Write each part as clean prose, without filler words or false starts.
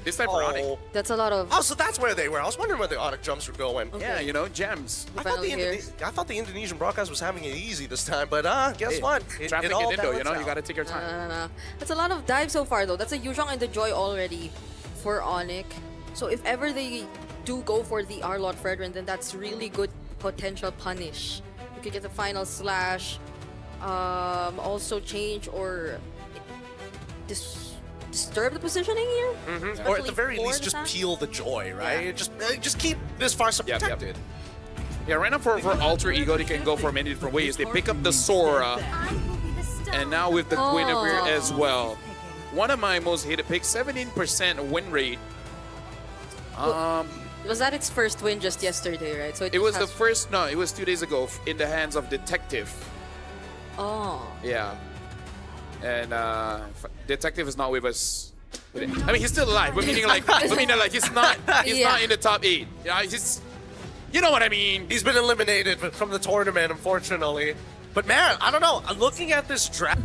This time for ONIC. Oh. That's a lot of... Oh, so that's where they were. I was wondering where the ONIC jumps were going. Okay. Yeah, you know, gems. I thought, Finally here. I thought the Indonesian broadcast was having it easy this time, but guess Hey, what? Traffic all in Indo, you know, balanced you out. gotta take your time. No. That's a lot of dive so far, though. That's a Yuzhong and the Joy already for ONIC. So if ever they do go for the Arlot Fredrin, then that's really good potential punish. You could get the final slash, also change or disturb the positioning here. Mm-hmm. Or at the very least, just peel the joy, right? Yeah. Just keep this Farsa Yep, yep. protected. Yeah, right now for Alter Ego, they can go for many different ways. They pick up the Sora, and now with the Guinevere as well. One of my most hated picks, 17% win rate. Was that its first win just yesterday, right? So It was the first, no, it was 2 days ago in the hands of Detective. Oh. Yeah. And Detective is not with us. I mean, he's still alive, but meaning like, he's not in the top 8. Yeah, he's, you know what I mean? He's been eliminated from the tournament, unfortunately. But man, I don't know. Looking at this draft,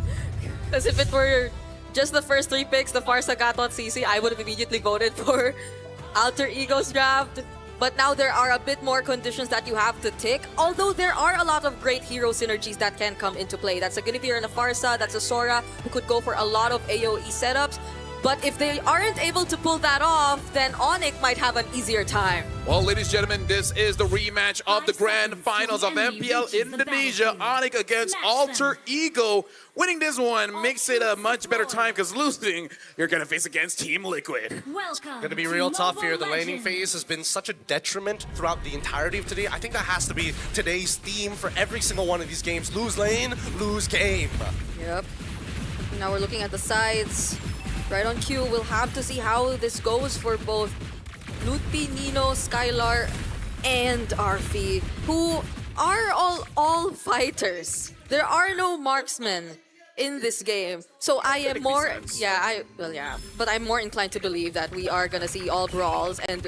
As if it were just the first 3 picks, the Farsa Gatot CC, I would have immediately voted for Alter Ego's draft. But now there are a bit more conditions that you have to tick. Although there are a lot of great hero synergies that can come into play. That's a Guinevere and a Farsa, that's a Sora who could go for a lot of AoE setups. But if they aren't able to pull that off, then ONIC might have an easier time. Well, ladies and gentlemen, this is the rematch of the grand finals of MPL Indonesia. ONIC against Alter Ego. Winning this one makes it a much better time because losing, you're going to face against Team Liquid. gonna be real tough here. The laning phase has been such a detriment throughout the entirety of today. I think that has to be today's theme for every single one of these games. Lose lane, lose game. Yep. Now we're looking at the sides. Right on cue, we'll have to see how this goes for both Lutpi, Nino, Skylar, and Arfi, who are all fighters. There are no marksmen in this game. So I am more, but I'm more inclined to believe that we are gonna see all brawls and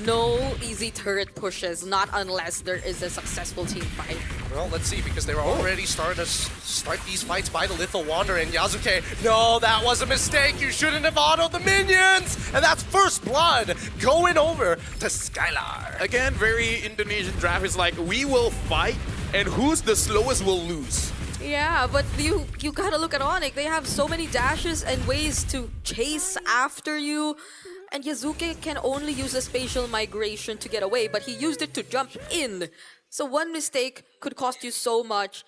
no easy turret pushes, not unless there is a successful team fight. Well, let's see, because they were already starting to start these fights by the Little Wanderer and Yasuke. No, that was a mistake. You shouldn't have autoed the minions. And that's first blood going over to Skylar. Again, very Indonesian draft is like, we will fight, and who's the slowest will lose. Yeah, but you gotta look at ONIC. They have so many dashes and ways to chase after you. And Yasuke can only use a spatial migration to get away, but he used it to jump in. So one mistake could cost you so much.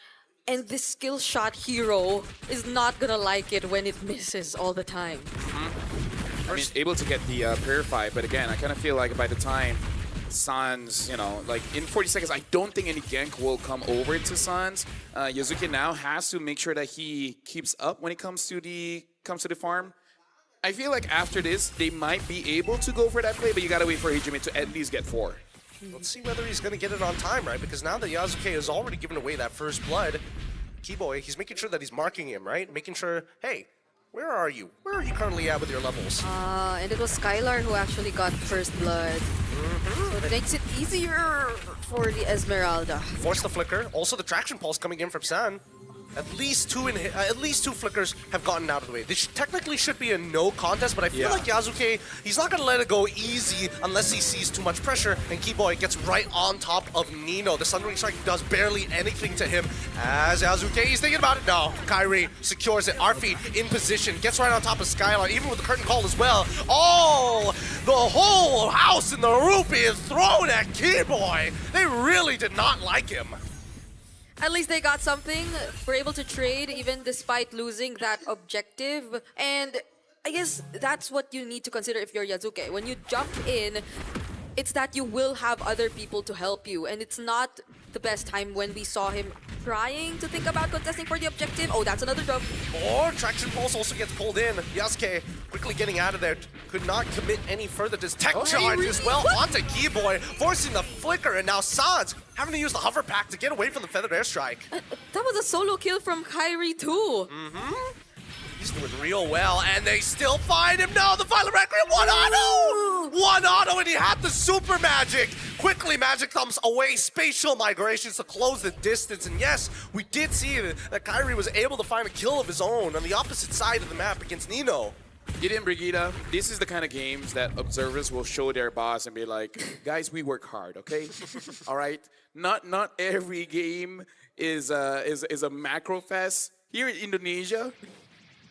And this skill shot hero is not gonna like it when it misses all the time. I mean, able to get the Purify, but again, I kind of feel like by the time Sans, you know, like in 40 seconds, I don't think any gank will come over to Sans. Yasuke now has to make sure that he keeps up when it comes to the farm. I feel like after this, they might be able to go for that play, but you gotta wait for Hijime to at least get 4. Let's see whether he's going to get it on time, right? Because now that Yasuke has already given away that first blood, Keyboy, he's making sure that he's marking him, right? Making sure, hey, where are you? Where are you currently at with your levels? And it was Skylar who actually got first blood. So that makes it easier for the Esmeralda. Force the flicker. Also, the traction pulse coming in from San. At least two flickers have gotten out of the way. This technically should be a no contest, but I feel like Yasuke, he's not going to let it go easy unless he sees too much pressure, and Keyboy gets right on top of Nino. The Sundering Strike does barely anything to him. As Yasuke, he's thinking about it. No, Kyrie secures it. Arfi in position, gets right on top of Skyline, even with the curtain call as well. Oh, the whole house in the rupee is thrown at Keyboy. They really did not like him. At least they got something. We're able to trade even despite losing that objective. And I guess that's what you need to consider if you're Yasuke. When you jump in, it's that you will have other people to help you. And it's not the best time when we saw him trying to think about contesting for the objective. Oh, that's another jump. Or Traction Pulse also gets pulled in. Yasuke quickly getting out of there. Could not commit any further. Does Tech Charge as well onto Keyboy, forcing the flicker. And now Sans having to use the hover pack to get away from the feathered airstrike. That was a solo kill from Kyrie too. He's doing real well, and they still find him. No, the Violent Requiem, one auto! One auto, and he had the super magic. Quickly, magic comes away, spatial migrations to close the distance. And yes, we did see that Kyrie was able to find a kill of his own on the opposite side of the map against Nino. Gideon Brigida, this is the kind of games that observers will show their boss and be like, guys, we work hard, okay? All right? Not every game is a macro fest. Here in Indonesia,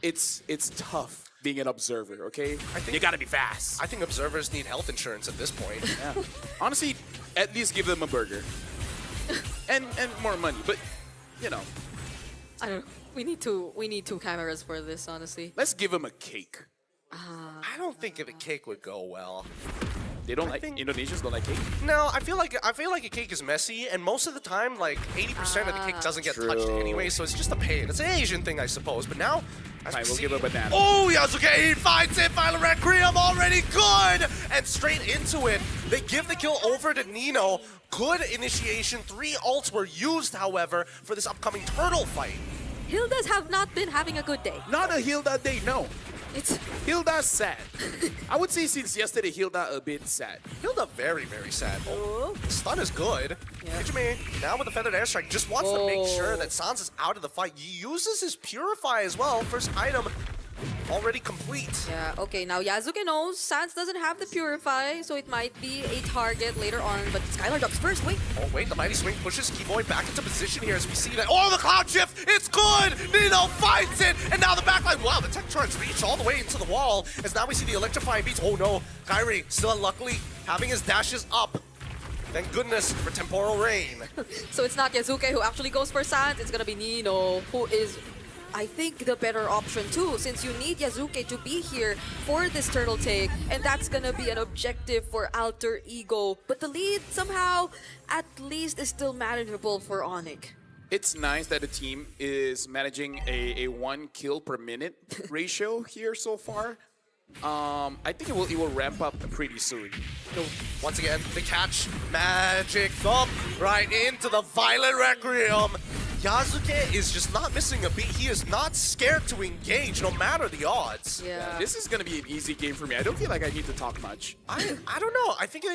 it's tough being an observer, okay? You gotta be fast. I think observers need health insurance at this point. Yeah. Honestly, at least give them a burger. and more money, but you know. I don't know. We need two cameras for this, honestly. Let's give them a cake. I don't think if a cake would go well. They don't like Indonesians don't like cake. No, I feel like a cake is messy, and most of the time, like 80% of the cake doesn't get touched True. anyway, so it's just a pain. It's an Asian thing, I suppose. But now, as Fine, we we'll see- give a banana. Oh, Yasuke, he finds it. Violent Requiem already good, and straight into it. They give the kill over to Nino. Good initiation. 3 ults were used, however, for this upcoming turtle fight. Hildas have not been having a good day. Not a Hilda day, no. It's Hilda's sad. I would say since yesterday, Hilda a bit sad. Hilda very, very sad. oh, The stun is good. Yeah. Hijime, now with the feathered airstrike, just wants to make sure Oh. that Sans is out of the fight. He uses his Purify as well. First item already complete. yeah. Okay, now Yasuke knows Sans doesn't have the Purify, so it might be a target later on. But Skylar drops first. Wait. Oh, wait, the Mighty Swing pushes Keyboy back into position here as we see that. Oh, the Cloud Shift! It's good! Nino finds it! And now the backline. Wow, the tech charge reached all the way into the wall as now we see the electrifying beats. Oh no, Kyrie still unluckily having his dashes up. Thank goodness for Temporal Rain. So it's not Yasuke who actually goes for Sans. It's gonna be Nino who is, I think, the better option too, since you need Yasuke to be here for this turtle take, and that's gonna be an objective for Alter Ego. But the lead somehow, at least, is still manageable for ONIC. It's nice that the team is managing a 1 kill per minute ratio here so far. I think it will ramp up pretty soon. Once again, the catch, magic thump right into the Violent Requiem. Yasuke is just not missing a beat. He is not scared to engage, no matter the odds. Yeah. This is gonna be an easy game for me. I don't feel like I need to talk much. I don't know. I think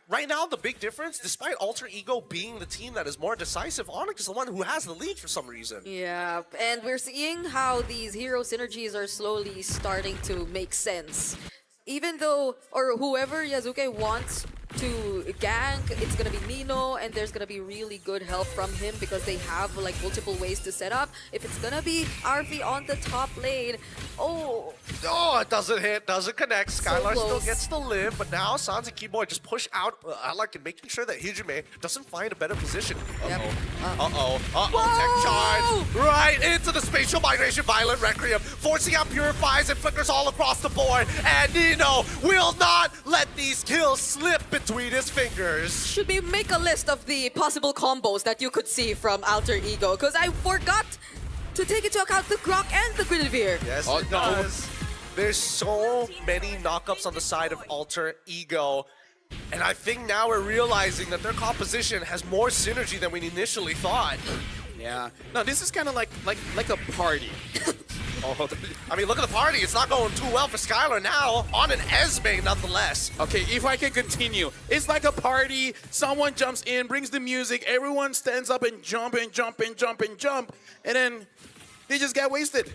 right now the big difference, despite Alter Ego being the team that is more decisive, ONIC is the one who has the lead for some reason. Yeah, and we're seeing how these hero synergies are slowly starting to make sense. Even though, or whoever Yasuke wants to gank, it's gonna be Nino, and there's gonna be really good help from him because they have like multiple ways to set up. If it's gonna be RV on the top lane, oh, Oh, it doesn't hit, doesn't connect. Skylar still close. gets to live, but now Sans and Keyboy just push out. I like it, making sure that Hijime doesn't find a better position. Yep. Tech charge right into the spatial migration. Violent Requiem forcing out purifies and flickers all across the board, and Nino will not let these kills slip between his fingers. should we make a list of the possible combos that you could see from Alter Ego? Because I forgot to take into account the Grok and the Guinevere. Yes, Oh, it no. does. There's so many knockups on the side of Alter Ego. And I think now we're realizing that their composition has more synergy than we initially thought. Yeah. No, this is kind of like a party. Oh, I mean, look at the party. It's not going too well for Skylar now. On an Esme, nonetheless. okay, if I can continue. It's like a party. Someone jumps in, brings the music. Everyone stands up and jump and jump and jump and jump. And then they just get wasted.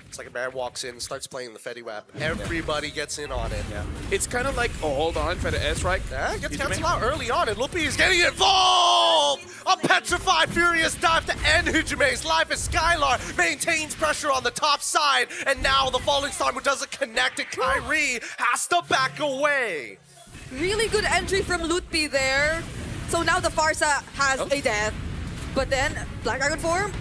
It's like a man walks in and starts playing the Fetty Wap. Everybody gets in on it. Yeah. It's kind of like, oh, hold on, for the airstrike. Yeah, it gets Hijime. canceled out early on, and Lupi is getting involved! A petrified, furious dive to end Hijime's life as Skylar maintains pressure on the top side, and now the Falling Star who doesn't connect, and Kyrie has to back away. Really good entry from Lutpi there. So now the Farsa has a death. But then, Black Dragon form?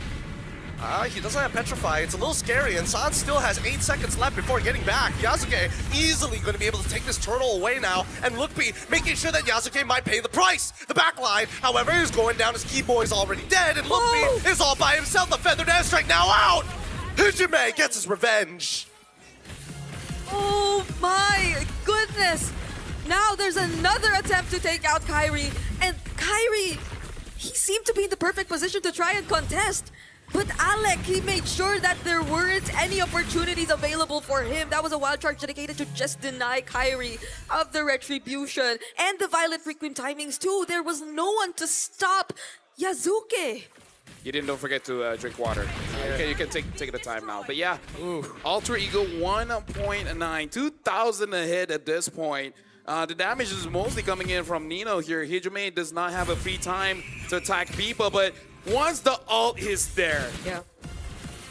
He doesn't have Petrify. It's a little scary, and San still has 8 seconds left before getting back. Yasuke easily going to be able to take this turtle away now, and Lookby making sure that Yasuke might pay the price. The backline, however, is going down as Keyboy's already dead, and Lookby is all by himself. The feathered airstrike now out! Hijime gets his revenge. Oh my goodness! Now there's another attempt to take out Kyrie, and Kyrie, he seemed to be in the perfect position to try and contest. But Alec, he made sure that there weren't any opportunities available for him. That was a wild charge dedicated to just deny Kyrie of the retribution. And the Violet Requiem timings too. There was no one to stop Yasuke. Don't forget to drink water. Okay, you can take the time now. But yeah, Alter Ego 1.9, 2,000 ahead at this point. The damage is mostly coming in from Nino here. Hijime does not have a free time to attack Biba, but once the ult is there, Yeah.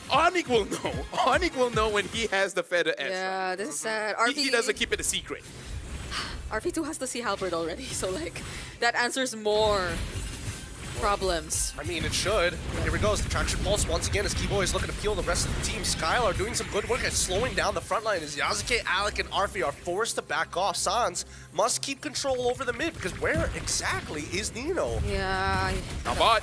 ONIC will know. ONIC will know when he has the Feather S. Yeah, this is sad. He doesn't keep it a secret. RP2 has the Sea Halberd already, so like that answers more problems. I mean, it should. Here we go. The traction pulse once again as Keyboy is looking to peel the rest of the team. Skylar doing some good work at slowing down the front line as Yasuke, Alec, and Arfi are forced to back off. Sans must keep control over the mid because where exactly is Nino? Yeah. Now bot.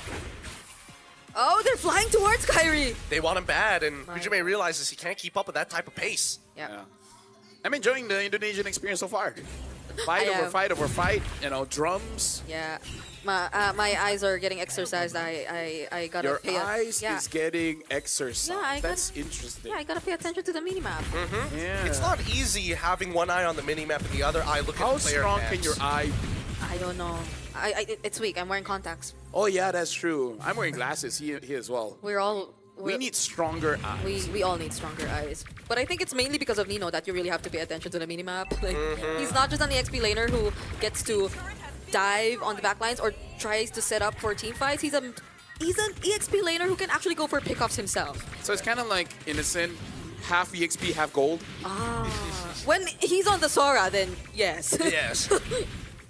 Oh, they're flying towards Kyrie. They want him bad, and Right. Hijime realizes he can't keep up with that type of pace. Yeah. Yeah. I'm enjoying the Indonesian experience so far. Fight I over am. fight over fight. You know, drums. Yeah. My eyes are getting exercised. I gotta Your pay. eyes yeah. is getting exercised. Yeah, I That's gotta- interesting. Yeah, I gotta pay attention to the minimap. Yeah. It's not easy having one eye on the minimap and the other eye looking How at player strong hands. can your eye be? I don't know. It's weak. I'm wearing contacts. Oh yeah, that's true. I'm wearing glasses. He as well. We We need stronger eyes. We all need stronger eyes. But I think it's mainly because of Nino that you really have to pay attention to the minimap. Like, he's not just an EXP laner who gets to dive on the backlines or tries to set up for team fights. He's an EXP laner who can actually go for pickoffs himself. So it's kind of like Innocent, half EXP, half gold. When he's on the Sora, then yes. Yes.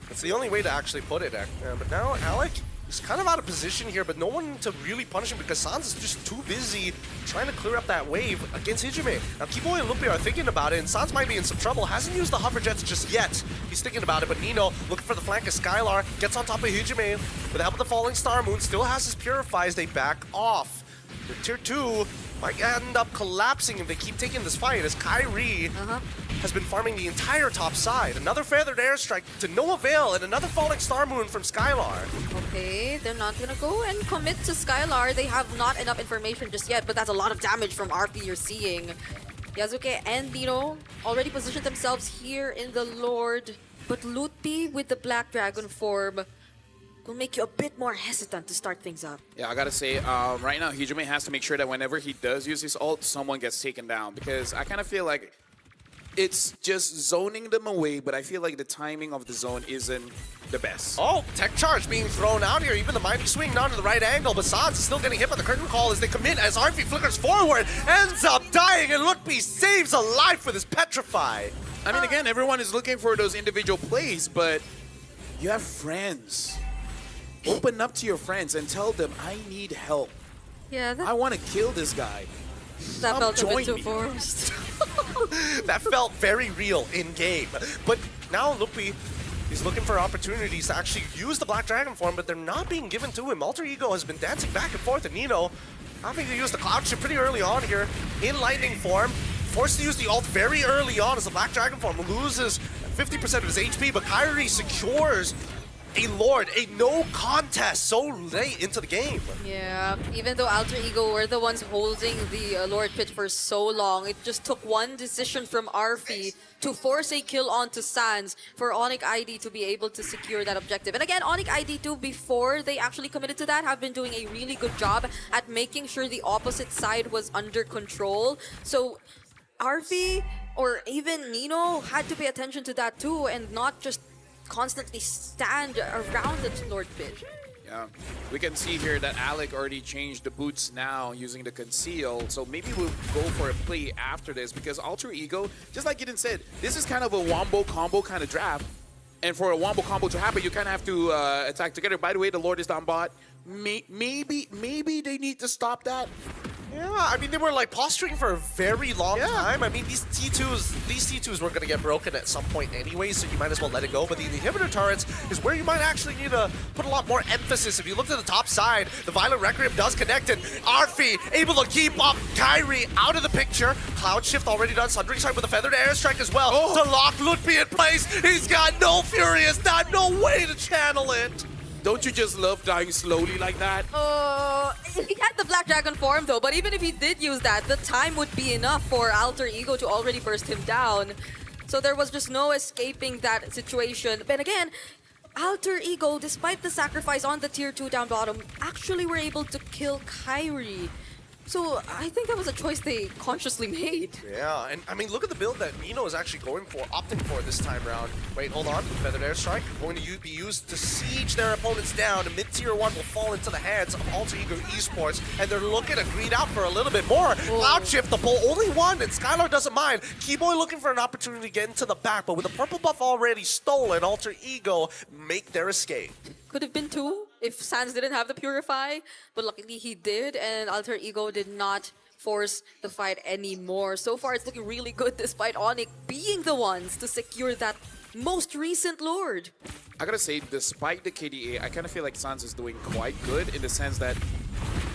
That's the only way to actually put it. But now Alec is kind of out of position here, but no one to really punish him because Sans is just too busy trying to clear up that wave against Hijime. Now Keyboy and Lupi are thinking about it, and Sans might be in some trouble. Hasn't used the hover jets just yet. He's thinking about it, but Nino looking for the flank of Skylar, gets on top of Hijime with the help of the falling Star Moon, still has his Purify as they back off. The tier 2 might end up collapsing if they keep taking this fight as Kyrie has been farming the entire top side. Another feathered airstrike to no avail and another falling Star Moon from Skylar. Okay, they're not gonna go and commit to Skylar. They have not enough information just yet, but that's a lot of damage from RP you're seeing. Yasuke and Nino already positioned themselves here in the Lord, but Lutpi with the Black Dragon form will make you a bit more hesitant to start things up. Yeah, I gotta say, right now Hijime has to make sure that whenever he does use his ult, someone gets taken down because I kind of feel like it's just zoning them away, but I feel like the timing of the zone isn't the best. Oh, tech charge being thrown out here. Even the mighty swing not to the right angle, but Sans is still getting hit by the curtain call as they commit as Arfi flickers forward, ends up dying, and Lutpi saves a life with his Petrify. I mean, again, everyone is looking for those individual plays, but you have friends. Open up to your friends and tell them, I need help. Yeah, I want to kill this guy. that felt a bit join too me. forced. That felt very real in game. But now Lupi is looking for opportunities to actually use the Black Dragon form, but they're not being given to him. Alter Ego has been dancing back and forth, and Nino having to use the Cloud Shift pretty early on here in Lightning form. Forced to use the ult very early on as the Black Dragon form loses 50% of his HP, but Kyrie secures a Lord, a no contest so late into the game. Yeah, even though Alter Ego were the ones holding the Lord Pit for so long, it just took one decision from Arfi to force a kill onto Sans for ONIC ID to be able to secure that objective. And again, ONIC ID too, before they actually committed to that, have been doing a really good job at making sure the opposite side was under control. So Arfi or even Nino had to pay attention to that too and not just constantly stand around the Lord Pit. Yeah, we can see here that Alec already changed the boots now using the conceal. So maybe we'll go for a play after this because Alter Ego, just like Gideon said, this is kind of a wombo combo kind of draft. And for a wombo combo to happen, you kind of have to attack together. By the way, the Lord is down bot. Maybe they need to stop that. Yeah, I mean, they were like posturing for a very long time. I mean, these T2s were going to get broken at some point anyway, so you might as well let it go. But the inhibitor turrets is where you might actually need to put a lot more emphasis. If you look to the top side, the Violent Requiem does connect, and Arfi able to keep up Kyrie out of the picture. Cloud Shift already done. Sundering Strike with a Feathered Airstrike as well to lock Lutpi in place. He's got no Furious, not no way to channel it. Don't you just love dying slowly like that? He had the Black Dragon form though, but even if he did use that, the time would be enough for Alter Ego to already burst him down. So there was just no escaping that situation. But again, Alter Ego, despite the sacrifice on the tier 2 down bottom, actually were able to kill Kyrie. So I think that was a choice they consciously made. Yeah, and I mean, look at the build that Nino is actually going for, opting for this time around. Wait, hold on. Feathered Airstrike going to be used to siege their opponents down. And mid-tier 1 will fall into the hands of Alter Ego Esports, and they're looking to greed out for a little bit more. Cloud Shift, the pull, only one, and Skylar doesn't mind. Keyboy looking for an opportunity to get into the back, but with the purple buff already stolen, Alter Ego make their escape. Could have been 2 if Sans didn't have the Purify, but luckily he did, and Alter Ego did not force the fight anymore. So far, it's looking really good despite ONIC being the ones to secure that most recent Lord. I gotta say, despite the KDA, I kind of feel like Sans is doing quite good in the sense that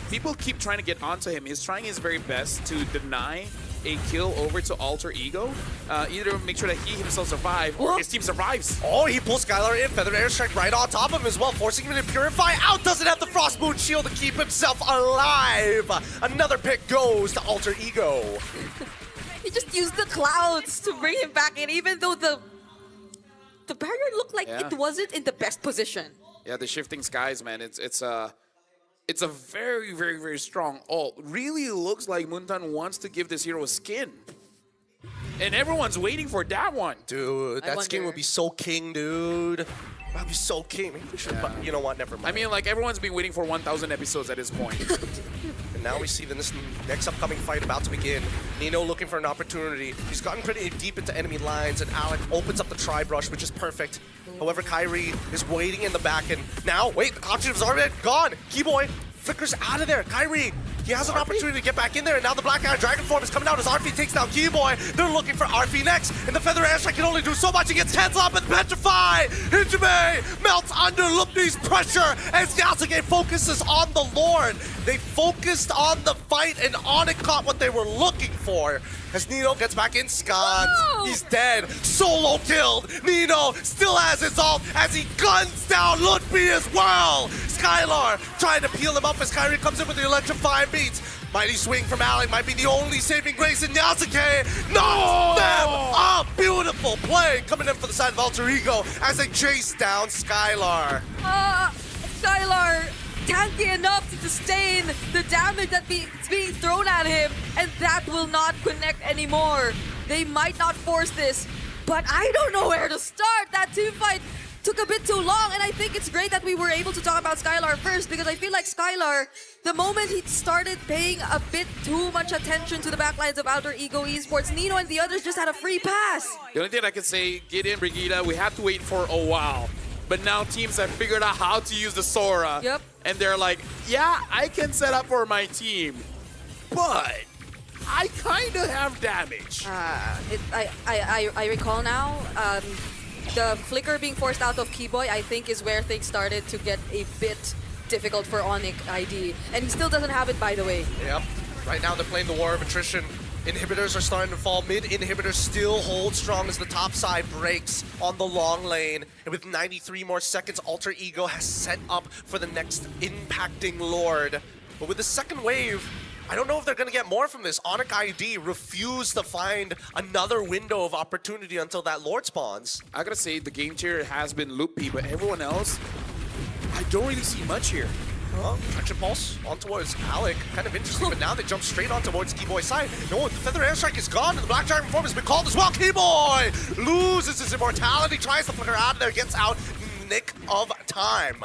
people keep trying to get onto him. He's trying his very best to deny a kill over to Alter Ego. Either make sure that he himself survives or his team survives. Oh, he pulls Skylar in. Feathered Airstrike right on top of him as well, forcing him to Purify out. Doesn't have the Frost Moon Shield to keep himself alive. Another pick goes to Alter Ego. He just used the clouds to bring him back in, even though the barrier looked like it wasn't in the best position. Yeah, the shifting skies, man. It's a very, very, very strong ult. Really looks like Moontan wants to give this hero a skin. And everyone's waiting for that one. Dude, that skin would be so king, dude. That'd be so king. Maybe we should, but you know what? Never mind. I mean, like, everyone's been waiting for 1,000 episodes at this point. And now we see this next upcoming fight about to begin. Nino looking for an opportunity. He's gotten pretty deep into enemy lines, and Alec opens up the Tri-Brush, which is perfect. However, Kyrie is waiting in the back, and now, wait, the Conjure is already gone. Keyboy flickers out of there. Kyrie, he has an opportunity to get back in there, and now the Black Iron Dragon form is coming out as Arfi takes down Keyboy. They're looking for Arfi next, and the Feather Airstrike can only do so much. He gets hands up and Petrify. Hijime melts under Lupni's pressure as Yasuke focuses on the Lord. They focused on the fight, and ONIC caught what they were looking for. As Nino gets back in sconce, he's dead. Solo killed. Nino still has his ult as he guns down Lutfi as well. Skylar trying to peel him up as Kyrie comes in with the electrifying beats. Mighty swing from Alec might be the only saving grace in Yasuke. Knocks them up. Beautiful play coming in for the side of Alter Ego as they chase down Skylar. Skylar tanky enough to sustain the damage that's being thrown at him, and that will not connect anymore. They might not force this, but I don't know where to start. That team fight took a bit too long, and I think it's great that we were able to talk about Skylar first, because I feel like Skylar, the moment he started paying a bit too much attention to the backlines of Alter Ego Esports, Nino and the others just had a free pass. The only thing I can say, get in, Brigida. We have to wait for a while. But now teams have figured out how to use the Sora. Yep. And they're like, yeah, I can set up for my team, but I kind of have damage. I recall now, the flicker being forced out of Keyboy, I think, is where things started to get a bit difficult for ONIC ID. And he still doesn't have it, by the way. Yep. Right now they're playing the War of Attrition. Inhibitors are starting to fall. Mid inhibitors still hold strong as the top side breaks on the long lane. And with 93 more seconds, Alter Ego has set up for the next impacting Lord. But with the second wave, I don't know if they're going to get more from this. ONIC ID refused to find another window of opportunity until that Lord spawns. I gotta say, the game tier has been loopy, but everyone else, I don't really see much here. Traction Pulse on towards Alec. Kind of interesting, but now they jump straight on towards Keyboy's side. No, the Feather Airstrike is gone, and the Black Dragon form has been called as well. Keyboy loses his immortality, tries to flicker out of there, gets out in the nick of time.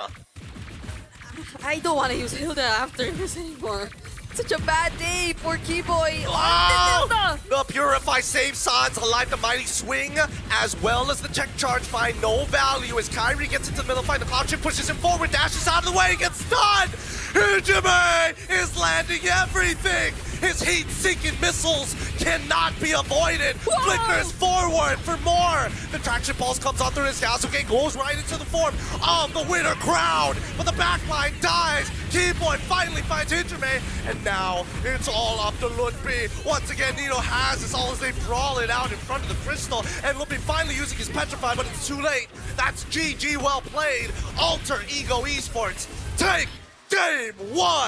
I don't want to use Hilda after this anymore. Such a bad day for Keyboy. Oh, the Purify saves Sans alive. The mighty swing, as well as the tech charge, find no value as Kyrie gets into the middle fight. The Cloud Chip pushes him forward, dashes out of the way, gets stunned. Hijime is landing everything. His heat-seeking missiles cannot be avoided. Flickers forward for more. The traction pulse comes on through his Yasuke, goes right into the form of the winner crowd. But the backline dies. Keyboy finally finds Hijime, and now it's all up to Lutfi. Once again, Nino has this all as they brawl it out in front of the crystal, and Lutfi finally using his Petrify, but it's too late. That's GG, well played. Alter Ego Esports take game 1.